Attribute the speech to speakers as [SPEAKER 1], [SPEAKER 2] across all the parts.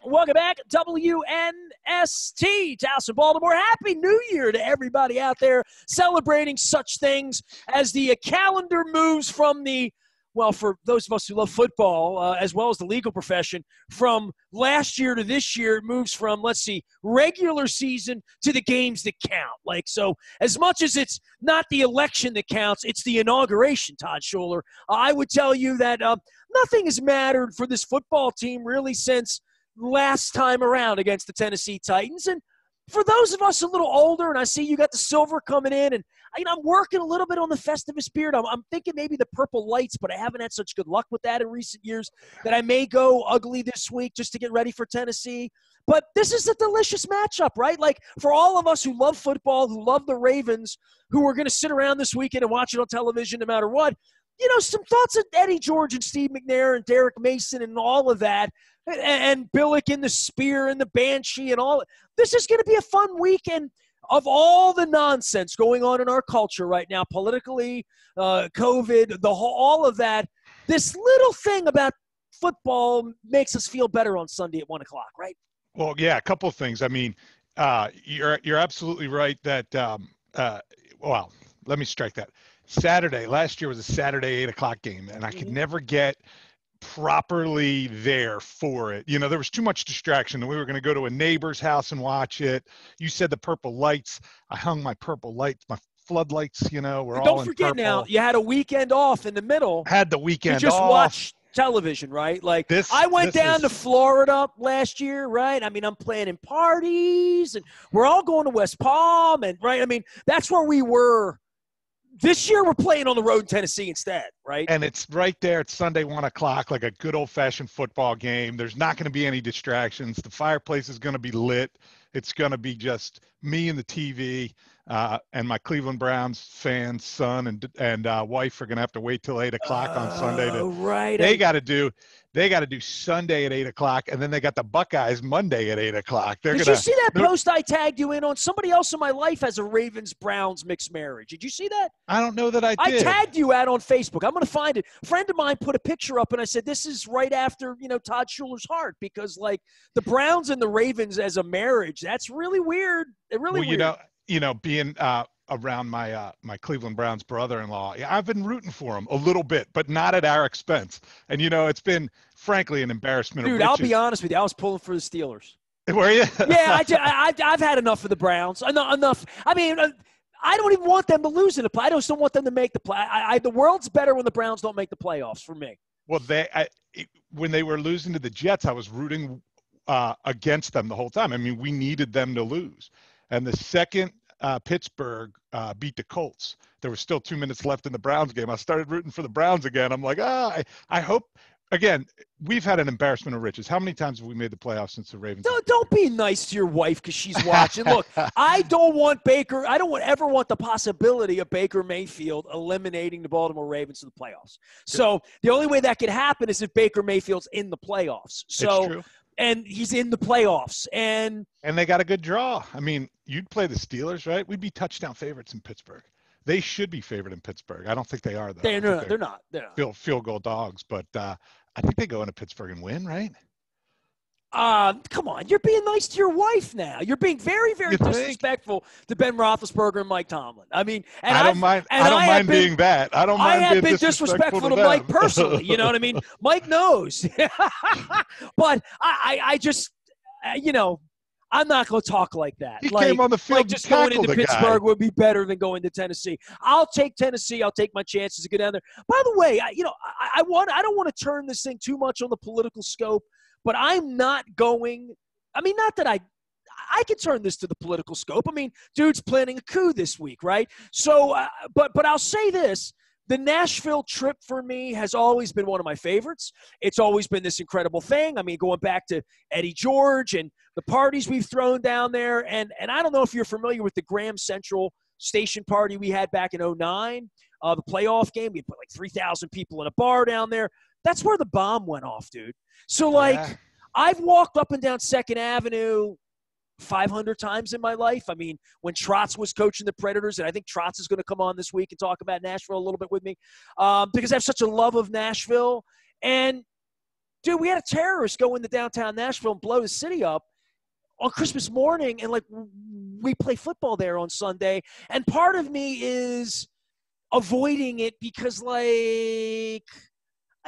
[SPEAKER 1] Welcome back, WNST, Towson, Baltimore. Happy New Year to everybody out there celebrating such things as the calendar moves from for those of us who love football, as well as the legal profession, from last year to this year, it moves from, regular season to the games that count. So as much as it's not the election that counts, it's the inauguration, Todd Schuler. I would tell you that nothing has mattered for this football team really since last time around against the Tennessee Titans. And for those of us a little older, and I see you got the silver coming in, and I'm working a little bit on the Festivus beard. I'm thinking maybe the purple lights, but I haven't had such good luck with that in recent years that I may go ugly this week just to get ready for Tennessee. But this is a delicious matchup, right? For all of us who love football, who love the Ravens, who are going to sit around this weekend and watch it on television no matter what, some thoughts of Eddie George and Steve McNair and Derek Mason and all of that, and Billick and the Spear and the Banshee and all. This is going to be a fun weekend of all the nonsense going on in our culture right now, politically, COVID, all of that. This little thing about football makes us feel better on Sunday at 1 o'clock, right?
[SPEAKER 2] Well, yeah, a couple of things. You're absolutely right that. Let me strike that. Last year was a Saturday 8 o'clock game, and I could never get properly there for it. There was too much distraction. We were going to go to a neighbor's house and watch it. You said the purple lights. I hung my purple lights, my floodlights, were all in purple.
[SPEAKER 1] Don't forget now, you had a weekend off in the middle.
[SPEAKER 2] Had the weekend off.
[SPEAKER 1] You just watched television, right? I went down to Florida last year, right? I'm planning parties, and we're all going to West Palm, and right? That's where we were. This year we're playing on the road in Tennessee instead, right?
[SPEAKER 2] And it's right there. It's Sunday, 1 o'clock, like a good old-fashioned football game. There's not going to be any distractions. The fireplace is going to be lit. It's going to be just me and the TV, and my Cleveland Browns fans, son and wife are going to have to wait till 8 o'clock on Sunday.
[SPEAKER 1] Right.
[SPEAKER 2] They got to do Sunday at 8 o'clock, and then they got the Buckeyes Monday at 8 o'clock.
[SPEAKER 1] Did you see that post I tagged you in on? Somebody else in my life has a Ravens-Browns mixed marriage. Did you see that?
[SPEAKER 2] I don't know that I did.
[SPEAKER 1] I tagged you out on Facebook. I'm going to find it. A friend of mine put a picture up, and I said, this is right after, Todd Schuler's heart, because, the Browns and the Ravens as a marriage, that's really weird. Weird.
[SPEAKER 2] Being around my Cleveland Browns brother-in-law, I've been rooting for him a little bit, but not at our expense. And, it's been, frankly, an embarrassment.
[SPEAKER 1] Dude, I'll be honest with you. I was pulling for the Steelers.
[SPEAKER 2] Were you?
[SPEAKER 1] Yeah, I've had enough of the Browns. Enough. I don't even want them to lose in the play. I just don't want them to make the play. The world's better when the Browns don't make the playoffs for me.
[SPEAKER 2] Well, when they were losing to the Jets, I was rooting against them the whole time. We needed them to lose. And the second Pittsburgh beat the Colts, there was still 2 minutes left in the Browns game. I started rooting for the Browns again. I'm like, I hope. Again, we've had an embarrassment of riches. How many times have we made the playoffs since the Ravens?
[SPEAKER 1] Don't be nice to your wife because she's watching. Look, I don't ever want the possibility of Baker Mayfield eliminating the Baltimore Ravens in the playoffs. So the only way that could happen is if Baker Mayfield's in the playoffs. So.
[SPEAKER 2] It's true.
[SPEAKER 1] And he's in the playoffs. And
[SPEAKER 2] they got a good draw. You'd play the Steelers, right? We'd be touchdown favorites in Pittsburgh. They should be favored in Pittsburgh. I don't think they are, though.
[SPEAKER 1] They're not.
[SPEAKER 2] Field goal dogs. But I think they go into Pittsburgh and win, right?
[SPEAKER 1] Come on. You're being nice to your wife now. You're being very, very disrespectful to Ben Roethlisberger and Mike Tomlin.
[SPEAKER 2] I don't mind being that. I don't mind being disrespectful to
[SPEAKER 1] Mike personally. You know what I mean? Mike knows. But I just, I'm not going to talk like that.
[SPEAKER 2] He came on the field
[SPEAKER 1] just going into Pittsburgh would be better than going to Tennessee. I'll take Tennessee. I'll take my chances to get down there. By the way, I don't want to turn this thing too much on the political scope, but I'm not going – not that I can turn this to the political scope. Dude's planning a coup this week, right? So, but I'll say this. The Nashville trip for me has always been one of my favorites. It's always been this incredible thing. Going back to Eddie George and the parties we've thrown down there. And I don't know if you're familiar with the Graham Central station party we had back in 2009, the playoff game. We put 3,000 people in a bar down there. That's where the bomb went off, dude. So, I've walked up and down 2nd Avenue 500 times in my life. When Trotz was coaching the Predators, and I think Trotz is going to come on this week and talk about Nashville a little bit with me, because I have such a love of Nashville. And Dude, we had a terrorist go into downtown Nashville and blow the city up on Christmas morning, and, like, we play football there on Sunday. And part of me is avoiding it because, like,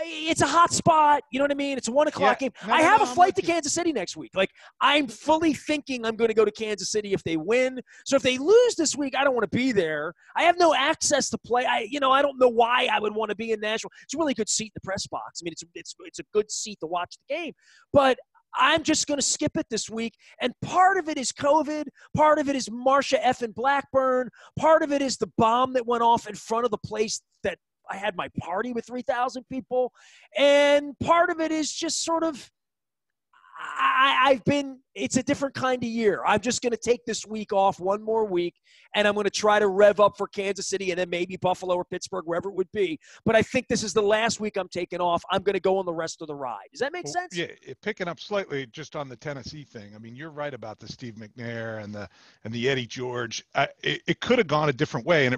[SPEAKER 1] it's a hot spot. You know what I mean? It's a 1 o'clock game. I have a flight to Kansas City next week. Like, I'm fully thinking I'm going to go to Kansas City if they win. So if they lose this week, I don't want to be there. I have no access to play. I don't know why I would want to be in Nashville. It's a really good seat in the press box. I mean, it's a good seat to watch the game. But I'm just going to skip it this week. And part of it is COVID. Part of it is Marsha effing Blackburn. Part of it is the bomb that went off in front of the place that I had my party with 3,000 people. And part of it is just sort of, it's a different kind of year. I'm just going to take this week off, one more week, and I'm going to try to rev up for Kansas City and then maybe Buffalo or Pittsburgh, wherever it would be. But I think this is the last week I'm taking off. I'm going to go on the rest of the ride. Does that make sense?
[SPEAKER 2] Yeah, picking up slightly just on the Tennessee thing. I mean, you're right about the Steve McNair and the Eddie George. It could have gone a different way, and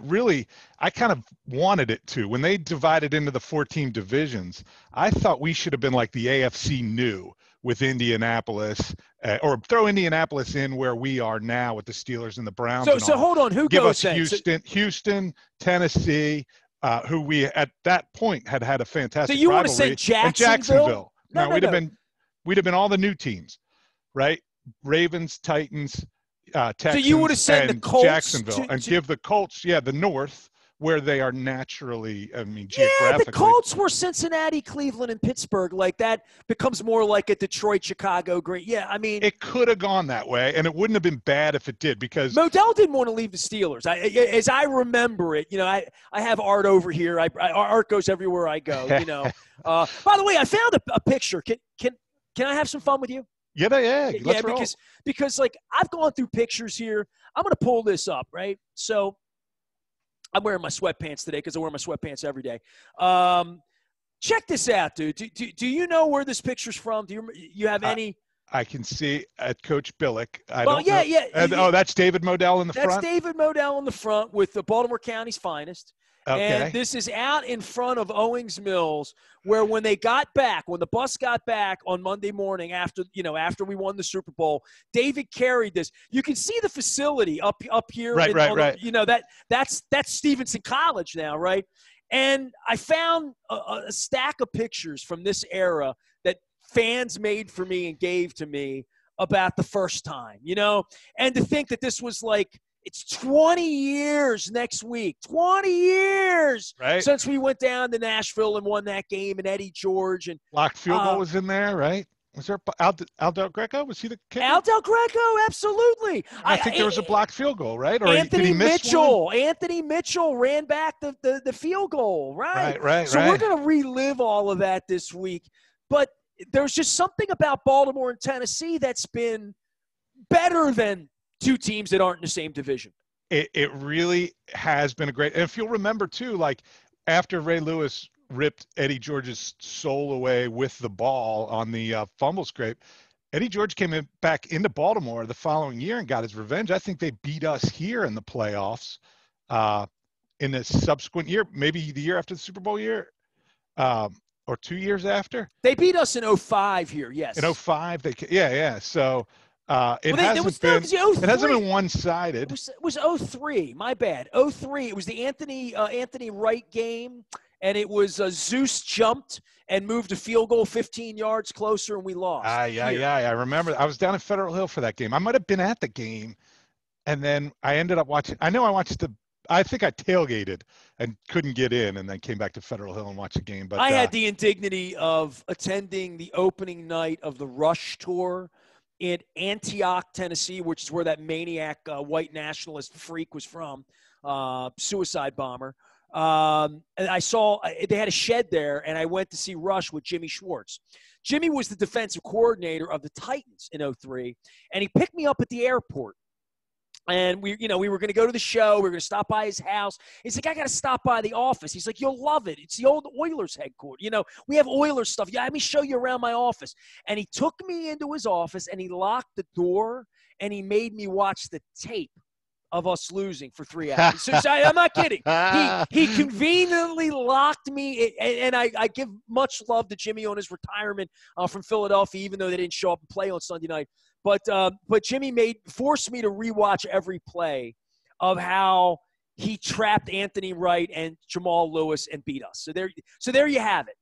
[SPEAKER 2] I kind of wanted it to. When they divided into the 4-team divisions, I thought we should have been like the AFC new with Indianapolis, or throw Indianapolis in where we are now with the Steelers and the Browns.
[SPEAKER 1] So hold on, who
[SPEAKER 2] give
[SPEAKER 1] goes
[SPEAKER 2] us
[SPEAKER 1] then?
[SPEAKER 2] Houston, Tennessee, who we at that point had a fantastic.
[SPEAKER 1] So you want to
[SPEAKER 2] rivalry,
[SPEAKER 1] send Jacksonville?
[SPEAKER 2] and Jacksonville?
[SPEAKER 1] No,
[SPEAKER 2] we'd have been all the new teams, right? Ravens, Titans, Texans,
[SPEAKER 1] so you would have sent the Colts
[SPEAKER 2] Jacksonville, and give the Colts, the North, where they are naturally, geographically.
[SPEAKER 1] Yeah, the Colts were Cincinnati, Cleveland, and Pittsburgh. Like, that becomes more like a Detroit, Chicago, Green. Yeah, I mean.
[SPEAKER 2] It could have gone that way, and it wouldn't have been bad if it did, because.
[SPEAKER 1] Modell didn't want to leave the Steelers. As I remember it, I have Art over here. Art goes everywhere I go, By the way, I found a picture. Can I have some fun with you?
[SPEAKER 2] Yeah, let's roll.
[SPEAKER 1] Because, like, I've gone through pictures here. I'm going to pull this up, right? So I'm wearing my sweatpants today because I wear my sweatpants every day. Check this out, dude. Do you know where this picture's from? Do you have any?
[SPEAKER 2] I can see Coach Billick. That's David Modell in the front?
[SPEAKER 1] That's David Modell in the front with the Baltimore County's finest. Okay. And this is out in front of Owings Mills, where when the bus got back on Monday morning after we won the Super Bowl, David carried this. You can see the facility up here.
[SPEAKER 2] Right.
[SPEAKER 1] That's Stevenson College now, right? And I found a stack of pictures from this era that fans made for me and gave to me about the first time, and to think that this was like, it's 20 years next week. 20 years since we went down to Nashville and won that game, and Eddie George. And
[SPEAKER 2] blocked field goal was in there, right? Was there Al Del Greco? Was he the kicker?
[SPEAKER 1] Al Del Greco, absolutely.
[SPEAKER 2] I think there was a blocked field goal, right? Or
[SPEAKER 1] Anthony
[SPEAKER 2] did he miss
[SPEAKER 1] Mitchell.
[SPEAKER 2] one?
[SPEAKER 1] Anthony Mitchell ran back the field goal, right? So we're going to relive all of that this week. But there's just something about Baltimore and Tennessee that's been better than two teams that aren't in the same division.
[SPEAKER 2] It really has been a great – and if you'll remember, too, like after Ray Lewis ripped Eddie George's soul away with the ball on the fumble scrape, Eddie George came back into Baltimore the following year and got his revenge. I think they beat us here in the playoffs in the subsequent year, maybe the year after the Super Bowl year. Or 2 years after?
[SPEAKER 1] They beat us in 05 here, yes.
[SPEAKER 2] In 05, So it hasn't been one-sided.
[SPEAKER 1] It was 03, my bad. 03, it was the Anthony Wright game, and it was Zeus jumped and moved a field goal 15 yards closer, and we lost.
[SPEAKER 2] I remember. I was down at Federal Hill for that game. I might have been at the game, and then I ended up watching. I think I tailgated and couldn't get in, and then came back to Federal Hill and watched the game. But
[SPEAKER 1] I had the indignity of attending the opening night of the Rush tour in Antioch, Tennessee, which is where that maniac white nationalist freak was from, suicide bomber. And I saw they had a shed there, and I went to see Rush with Jimmy Schwartz. Jimmy was the defensive coordinator of the Titans in 03, and he picked me up at the airport. And we were going to go to the show. We were going to stop by his house. He's like, I got to stop by the office. He's like, you'll love it. It's the old Oilers headquarters. We have Oilers stuff. Yeah, let me show you around my office. And he took me into his office, and he locked the door, and he made me watch the tape of us losing for 3 hours. So I'm not kidding. He conveniently locked me, and I give much love to Jimmy on his retirement from Philadelphia, even though they didn't show up and play on Sunday night. But Jimmy forced me to rewatch every play of how he trapped Anthony Wright and Jamal Lewis and beat us. So there you have it.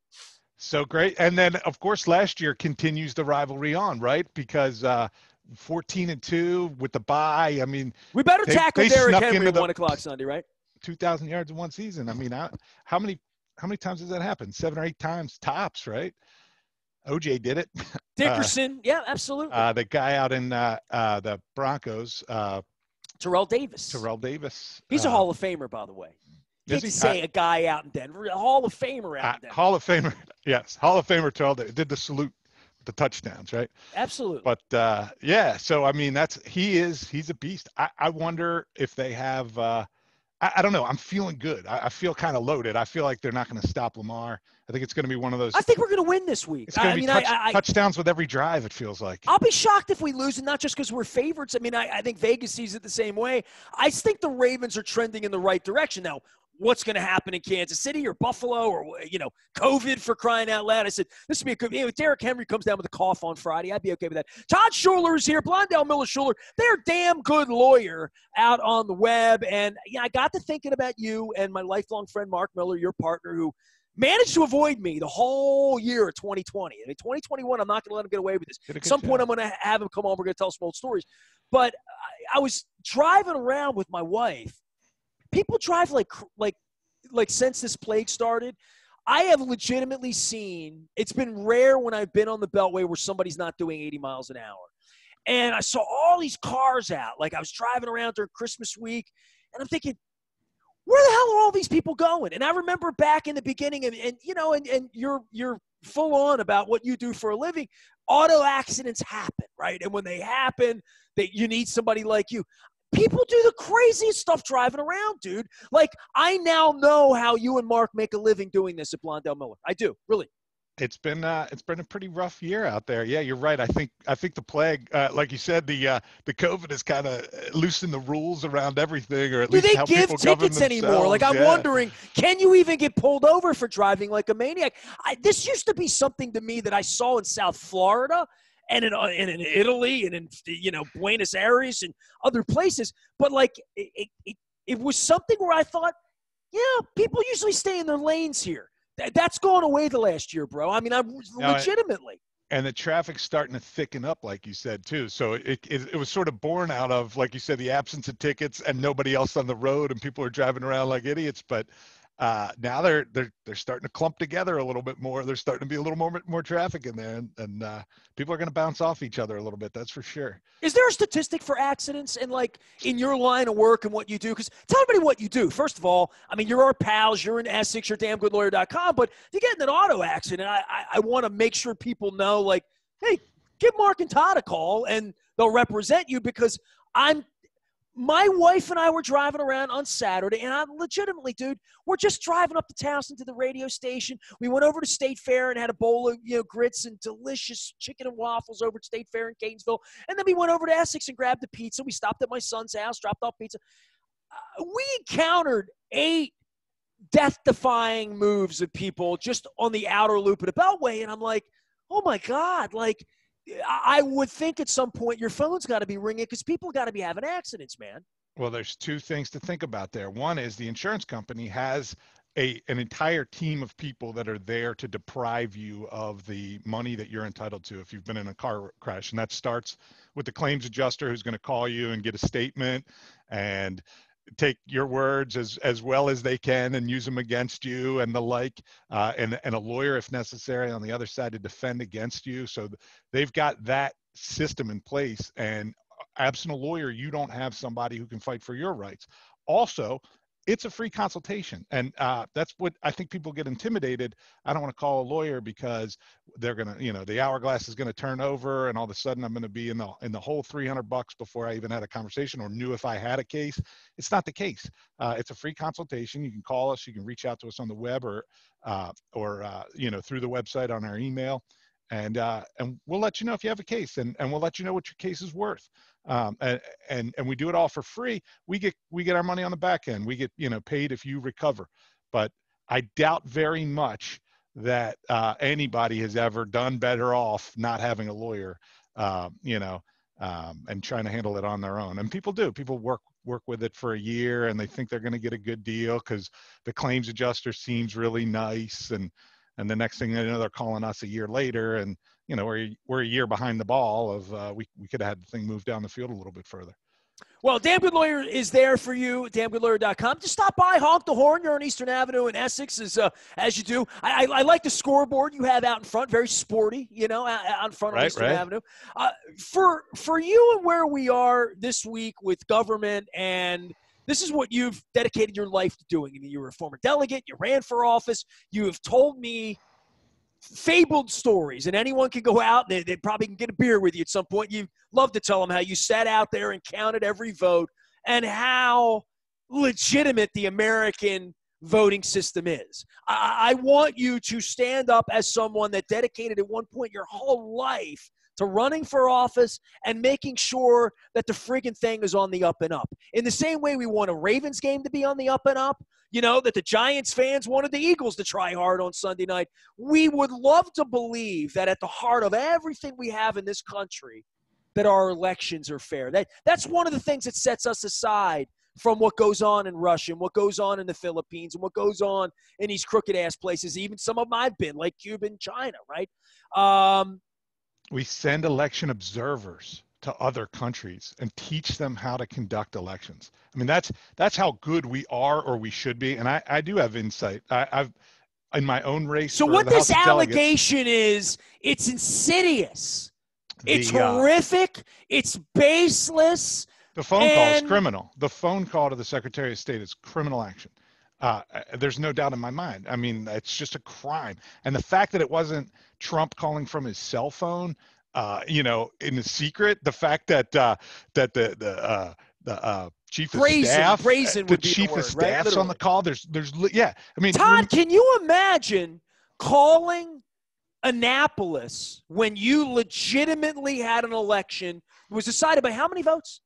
[SPEAKER 2] So great. And then, of course, last year continues the rivalry on, right? Because 14-2 with the bye. I mean,
[SPEAKER 1] we better tackle Derrick Henry at 1 o'clock Sunday, right?
[SPEAKER 2] 2,000 yards in one season. I mean, how many times has that happened? 7 or 8 times tops, right? OJ did it.
[SPEAKER 1] Dickerson, yeah, absolutely.
[SPEAKER 2] The guy out in the Broncos,
[SPEAKER 1] Terrell Davis.
[SPEAKER 2] He's
[SPEAKER 1] a Hall of Famer, by the way. You hate to say a guy out in Denver, a Hall of Famer out in Denver.
[SPEAKER 2] Hall of Famer, yes. Hall of Famer Terrell Davis. Did the salute, the touchdowns, right?
[SPEAKER 1] Absolutely.
[SPEAKER 2] But, yeah, so, I mean, he's a beast. I wonder if they have I don't know. I'm feeling good. I feel kind of loaded. I feel like they're not going to stop Lamar. I think it's going to be one of those.
[SPEAKER 1] I think we're going to win this week.
[SPEAKER 2] It's going to be touchdowns with every drive, it feels like.
[SPEAKER 1] I'll be shocked if we lose, and not just because we're favorites. I mean, I think Vegas sees it the same way. I think the Ravens are trending in the right direction. Now, what's going to happen in Kansas City or Buffalo or, COVID for crying out loud? I said, this would be a good – if Derrick Henry comes down with a cough on Friday, I'd be okay with that. Todd Schuler is here. Blondell Miller Schuler. They're a damn good lawyer out on the web. And, I got to thinking about you and my lifelong friend Mark Miller, your partner, who managed to avoid me the whole year of 2020. I mean, 2021, I'm not going to let him get away with this. At some point, I'm going to have him come on. We're going to tell some old stories. But I was driving around with my wife. People drive like since this plague started. I have legitimately seen, it's been rare when I've been on the Beltway where somebody's not doing 80 miles an hour. And I saw all these cars out. Like I was driving around during Christmas week, and I'm thinking, where the hell are all these people going? And I remember back in the beginning, and you're full on about what you do for a living. Auto accidents happen, right? And when they happen, you need somebody like you. People do the craziest stuff driving around, dude. Like, I now know how you and Mark make a living doing this at Blondell Miller. I do, really.
[SPEAKER 2] It's been a pretty rough year out there. Yeah, you're right. I think the plague, like you said, the COVID has kind of loosened the rules around everything, or at least how people govern themselves. Do they give tickets anymore?
[SPEAKER 1] Like, I'm wondering, can you even get pulled over for driving like a maniac? This used to be something to me that I saw in South Florida and in Italy and in Buenos Aires and other places, but like it was something where I thought, people usually stay in their lanes here. That's gone away the last year, bro. I mean, legitimately.
[SPEAKER 2] And the traffic's starting to thicken up, like you said, too. So it was sort of born out of, like you said, the absence of tickets and nobody else on the road, and people are driving around like idiots. But now they're starting to clump together a little bit more. There's starting to be a little more traffic in there, and people are going to bounce off each other a little bit. That's for sure.
[SPEAKER 1] Is there a statistic for accidents and like in your line of work and what you do? Because tell everybody what you do. First of all, I mean, you're our pals. You're in Essex. You're damngoodlawyer.com. But if you get in an auto accident, I want to make sure people know, like, hey, give Mark and Todd a call, and they'll represent you, because my wife and I were driving around on Saturday, and I'm legitimately, dude, we're just driving up to Towson to the radio station. We went over to State Fair and had a bowl of, grits and delicious chicken and waffles over at State Fair in Gainesville. And then we went over to Essex and grabbed a pizza. We stopped at my son's house, dropped off pizza. We encountered 8 death-defying moves of people just on the outer loop of the Beltway, and I'm like, oh, my God, like, I would think at some point your phone's got to be ringing because people got to be having accidents, man.
[SPEAKER 2] Well, there's 2 things to think about there. One is the insurance company has an entire team of people that are there to deprive you of the money that you're entitled to if you've been in a car crash. And that starts with the claims adjuster, who's going to call you and get a statement and take your words as well as they can and use them against you and the like, and a lawyer if necessary on the other side to defend against you. So they've got that system in place, and absent a lawyer, you don't have somebody who can fight for your rights. Also, it's a free consultation, and that's what I think people get intimidated. I don't want to call a lawyer because they're gonna, the hourglass is gonna turn over, and all of a sudden I'm gonna be in the whole $300 before I even had a conversation or knew if I had a case. It's not the case. It's a free consultation. You can call us. You can reach out to us on the web or through the website on our email. and we'll let you know if you have a case, and we'll let you know what your case is worth. And we do it all for free. We get our money on the back end. We get, paid if you recover. But I doubt very much that anybody has ever done better off not having a lawyer, and trying to handle it on their own. And people do. People work with it for a year, and they think they're going to get a good deal because the claims adjuster seems really nice, and the next thing they know, they're calling us a year later, and we're a year behind the ball of we could have had the thing moved down the field a little bit further.
[SPEAKER 1] Well, Damn Good Lawyer is there for you, damngoodlawyer.com. Just stop by, honk the horn. You're on Eastern Avenue in Essex, as you do. I like the scoreboard you have out in front, very sporty, out in front on Eastern Avenue. For you and where we are this week with government, and this is what you've dedicated your life to doing. I mean, you were a former delegate. You ran for office. You have told me fabled stories, and anyone can go out and they probably can get a beer with you at some point. You love to tell them how you sat out there and counted every vote and how legitimate the American voting system is. I want you to stand up as someone that dedicated at one point your whole life to running for office and making sure that the friggin' thing is on the up and up. In the same way we want a Ravens game to be on the up and up, that the Giants fans wanted the Eagles to try hard on Sunday night. We would love to believe that at the heart of everything we have in this country, that our elections are fair. That's one of the things that sets us aside from what goes on in Russia and what goes on in the Philippines and what goes on in these crooked-ass places, even some of them I've been, like Cuba and China, right?
[SPEAKER 2] We send election observers to other countries and teach them how to conduct elections. I mean, that's how good we are, or we should be. And I do have insight. I've in my own race.
[SPEAKER 1] So what this allegation is, it's insidious. It's horrific. It's baseless.
[SPEAKER 2] The phone call is criminal. The phone call to the Secretary of State is criminal action. There's no doubt in my mind. I mean, it's just a crime. And the fact that it wasn't Trump calling from his cell phone, in the secret, the fact that the chief of staff, the chief of staff's on the call. There's I mean,
[SPEAKER 1] Todd, can you imagine calling Annapolis when you legitimately had an election? It was decided by how many votes?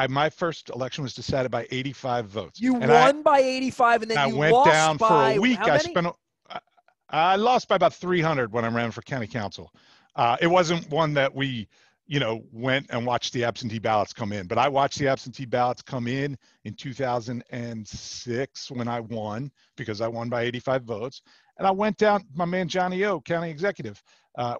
[SPEAKER 2] My first election was decided by 85 votes.
[SPEAKER 1] You won by 85, and then you
[SPEAKER 2] went
[SPEAKER 1] lost
[SPEAKER 2] down for a week. I lost by about 300 when I ran for county council. It wasn't one that we, went and watched the absentee ballots come in, but I watched the absentee ballots come in 2006 when I won, because I won by 85 votes. And I went down, my man Johnny O, county executive,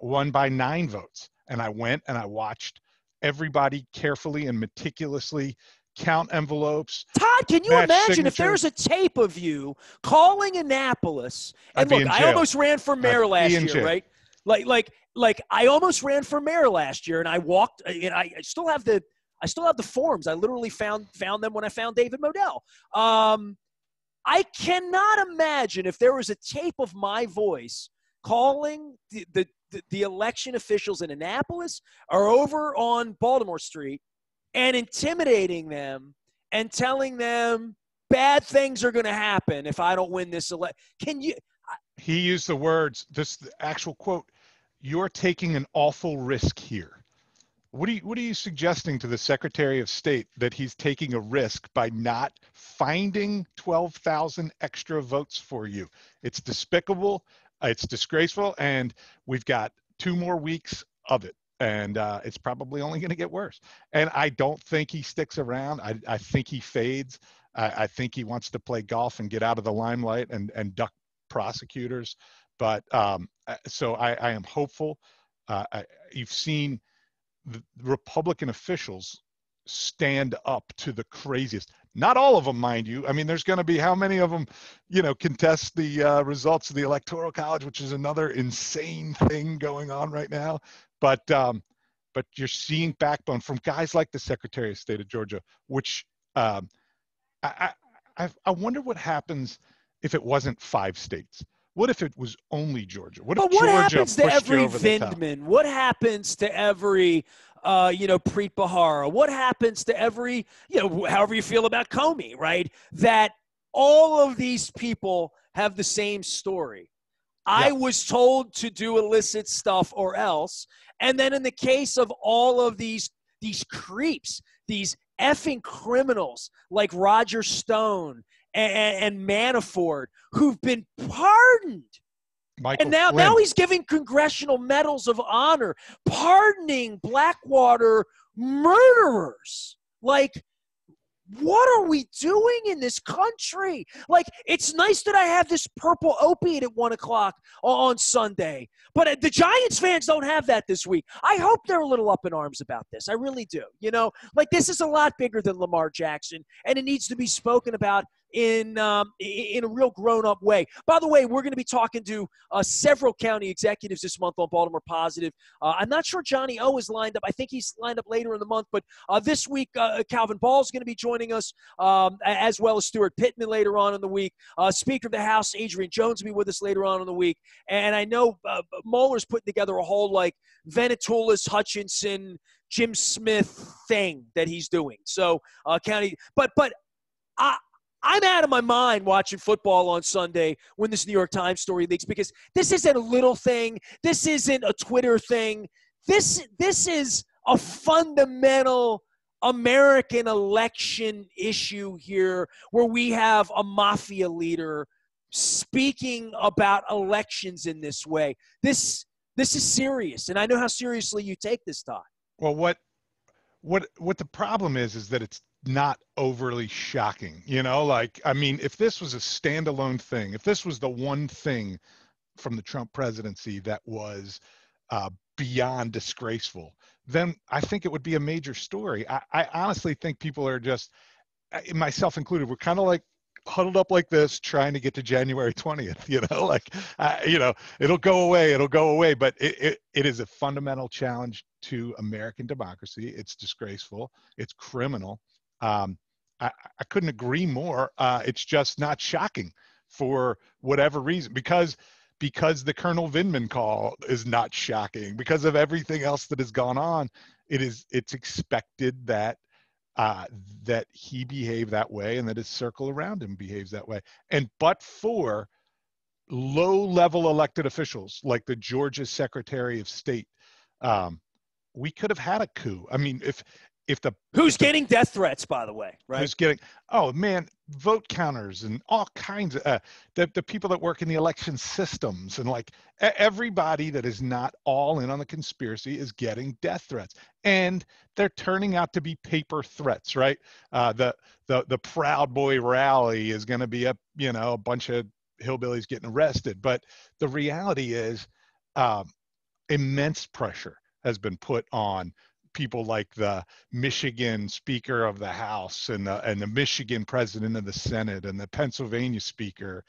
[SPEAKER 2] won by 9 votes. And I went and I watched everybody carefully and meticulously count envelopes.
[SPEAKER 1] Todd, can you imagine if there's a tape of you calling Annapolis? And look, I almost ran for mayor last year, right? Like I almost ran for mayor last year, and I walked. And I still have the forms. I literally found them when I found David Modell. I cannot imagine if there was a tape of my voice calling the election officials in Annapolis or over on Baltimore Street and intimidating them and telling them bad things are going to happen if I don't win this election. Can you?
[SPEAKER 2] He used the words, the actual quote, "You're taking an awful risk here." What are you suggesting to the Secretary of State, that he's taking a risk by not finding 12,000 extra votes for you? It's despicable. It's disgraceful. And we've got 2 more weeks of it. And it's probably only going to get worse. And I don't think he sticks around. I think he fades. I think he wants to play golf and get out of the limelight and duck prosecutors. But so I am hopeful. You've seen the Republican officials stand up to the craziest. Not all of them, mind you. I mean, there's going to be how many of them, contest the results of the Electoral College, which is another insane thing going on right now. But you're seeing backbone from guys like the Secretary of State of Georgia, which I wonder what happens if it wasn't 5 states. What if it was only Georgia? What
[SPEAKER 1] happens to every Vindman? What happens to every, Preet Bharara? What happens to every, however you feel about Comey, right? That all of these people have the same story. I was told to do illicit stuff or else. And then in the case of all of these creeps, these effing criminals like Roger Stone and Manafort, who've been pardoned.
[SPEAKER 2] Michael
[SPEAKER 1] And now
[SPEAKER 2] Flynn.
[SPEAKER 1] he's giving congressional medals of honor, pardoning Blackwater murderers. Like, what are we doing in this country? Like, it's nice that I have this purple opiate at 1 o'clock on Sunday, but the Giants fans don't have that this week. I hope they're a little up in arms about this. I really do. You know, like, this is a lot bigger than Lamar Jackson, and it needs to be spoken about in a real grown-up way. By the way, we're going to be talking to several county executives this month on Baltimore Positive. I'm not sure Johnny O is lined up. I think he's lined up later in the month, but this week Calvin Ball is going to be joining us, as well as Stuart Pittman later on in the week. Speaker of the House Adrian Jones will be with us later on in the week. And I know Mueller's putting together a whole, like, Venetoulis, Hutchinson, Jim Smith thing that he's doing. So county – but I'm out of my mind watching football on Sunday when this New York Times story leaks, because this isn't a little thing. This isn't a Twitter thing. This is a fundamental American election issue here, where we have a mafia leader speaking about elections in this way. This is serious, and I know how seriously you take this, Todd.
[SPEAKER 2] Well, what the problem is that it's not overly shocking, you know? Like, I mean, if this was a standalone thing, if this was the one thing from the Trump presidency that was beyond disgraceful, then I think it would be a major story. I honestly think people are just, myself included, we're kind of like huddled up like this, trying to get to January 20th, you know, like, you know, it'll go away, but it is a fundamental challenge to American democracy. It's disgraceful. It's criminal. I couldn't agree more. It's just not shocking for whatever reason, because the Colonel Vindman call is not shocking, because of everything else that has gone on. It's expected that that he behaved that way, and that his circle around him behaves that way. And but for low-level elected officials like the Georgia Secretary of State, we could have had a coup. I mean, who's
[SPEAKER 1] getting death threats, by the way, right?
[SPEAKER 2] Who's getting, oh man, vote counters and all kinds of the people that work in the election systems, and like everybody that is not all in on the conspiracy is getting death threats, and they're turning out to be paper threats, right? The Proud Boy rally is going to be a bunch of hillbillies getting arrested, but the reality is immense pressure has been put on people like the Michigan Speaker of the House and the Michigan President of the Senate and the Pennsylvania Speaker.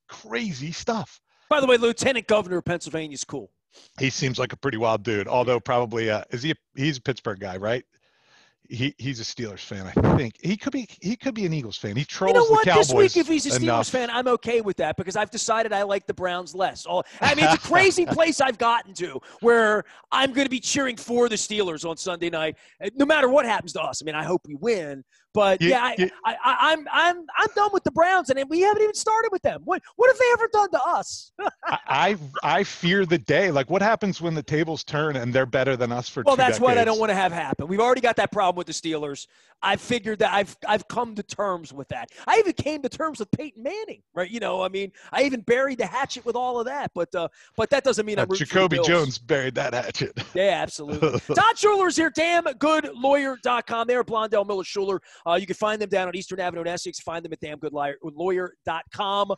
[SPEAKER 2] Crazy stuff.
[SPEAKER 1] By the way, Lieutenant Governor of Pennsylvania is cool.
[SPEAKER 2] He seems like a pretty wild dude, although probably he's a Pittsburgh guy, right? He's a Steelers fan, I think. He could be an Eagles fan. He trolls the Cowboys.
[SPEAKER 1] This week, if he's a Steelers fan, I'm okay with that, because I've decided I like the Browns less. I mean, it's a crazy place I've gotten to where I'm going to be cheering for the Steelers on Sunday night, no matter what happens to us. I mean, I hope we win, but I'm done with the Browns, and we haven't even started with them. What have they ever done to us?
[SPEAKER 2] I fear the day. Like, what happens when the tables turn and they're better than us for 2 decades? Well,
[SPEAKER 1] that's what I don't want to have happen. We've already got that problem with the Steelers. I figured that I've come to terms with that. I even came to terms with Peyton Manning, right? You know, I mean, I even buried the hatchet with all of that, but that doesn't mean I'm rooting for the Bills.
[SPEAKER 2] Jacoby Jones buried that hatchet.
[SPEAKER 1] Yeah, absolutely. Todd Schuler is here, damngoodlawyer.com. They're Blondell Miller Schuler. You can find them down on Eastern Avenue in Essex. Find them at damngoodlawyer.com.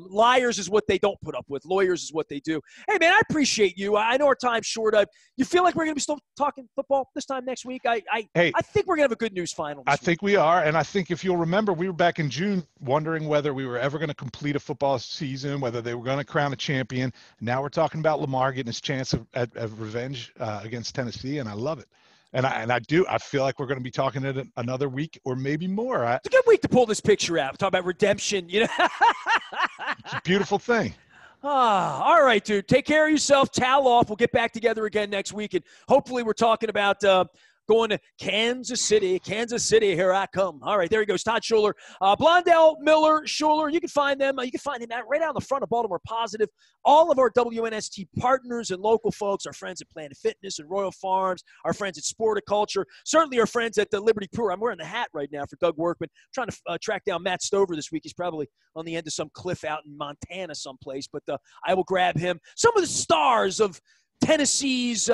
[SPEAKER 1] Liars is what they don't put up with. Lawyers is what they do. Hey, man, I appreciate you. I know our time's short. You feel like we're going to be still talking football this time next week? I think we're going to have a good news final this week.
[SPEAKER 2] Think we are, and I think if you'll remember, we were back in June wondering whether we were ever going to complete a football season, whether they were going to crown a champion. Now we're talking about Lamar getting his chance of revenge against Tennessee, and I love it. And I feel like we're going to be talking it another week or maybe more.
[SPEAKER 1] It's a good week to pull this picture out. Talk about redemption, you know.
[SPEAKER 2] It's a beautiful thing.
[SPEAKER 1] All right, dude. Take care of yourself. Towel off. We'll get back together again next week, and hopefully we're talking about going to Kansas City. Kansas City, here I come. All right, there he goes, Todd Schuler. Blondell, Miller, Schuler, you can find them. You can find him right out in the front of Baltimore Positive. All of our WNST partners and local folks, our friends at Planet Fitness and Royal Farms, our friends at Sporticulture, certainly our friends at the Liberty Tour. I'm wearing the hat right now for Doug Workman. I'm trying to track down Matt Stover this week. He's probably on the end of some cliff out in Montana someplace, but I will grab him. Some of the stars of Tennessee's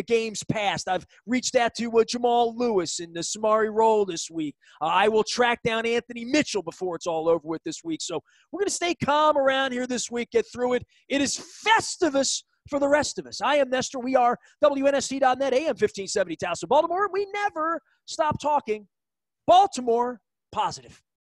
[SPEAKER 1] games past. I've reached out to Jamal Lewis in the Samari Roll this week. I will track down Anthony Mitchell before it's all over with this week. So we're going to stay calm around here this week, get through it. It is Festivus for the rest of us. I am Nestor. We are WNST.net, AM 1570 Tassel, Baltimore. We never stop talking Baltimore Positive.